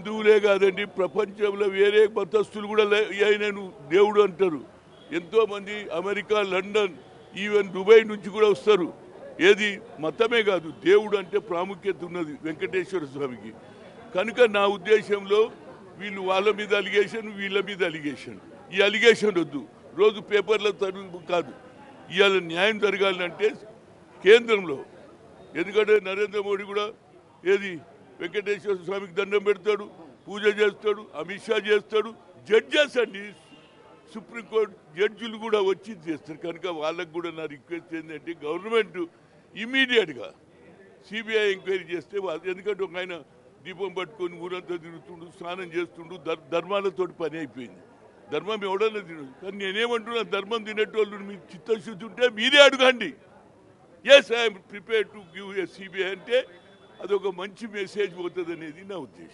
హిందువులే కాదండి, ప్రపంచంలో వేరే మతస్థులు కూడా ఆయనను దేవుడు అంటారు. ఎంతోమంది అమెరికా, లండన్, ఈవెన్ దుబాయ్ నుంచి కూడా వస్తారు. ఏది మతమే కాదు, దేవుడు అంటే ప్రాముఖ్యత ఉన్నది వెంకటేశ్వర స్వామికి. కనుక నా ఉద్దేశంలో వీళ్ళు వాళ్ళ మీద అలిగేషన్, వీళ్ళ మీద అలిగేషన్, ఈ అలిగేషన్ వద్దు. రోజు పేపర్ల తరువు కాదు. ఇవాళ న్యాయం జరగాలంటే కేంద్రంలో, ఎందుకంటే నరేంద్ర మోడీ కూడా ఏది వెంకటేశ్వర స్వామికి దండం పెడతాడు, పూజ చేస్తాడు, అమిత్ షా చేస్తాడు. జడ్జెస్ అండి, సుప్రీంకోర్టు జడ్జిలు కూడా వచ్చి చేస్తారు. కనుక వాళ్ళకు కూడా నా రిక్వెస్ట్ ఏంటంటే గవర్నమెంట్ ఇమీడియట్గా సిబిఐ ఎంక్వైరీ చేస్తే ఎందుకంటే ఒక ఆయన దీపం పట్టుకొని ఊరంతా తిరుగుతుండు, స్నానం చేస్తుండు, ధర్మాలతో పని అయిపోయింది. ధర్మం ఎవడన్నా తినదు. కానీ నేనేమంటున్నా, ధర్మం తినేటోళ్ళు మీ చిత్తశుద్ధి ఉంటే మీరే అడగండి. Yes I'm prepare to give a CBI అంటే అదొక మంచి మెసేజ్ పోతుంది అనేది నా ఉద్దేశం.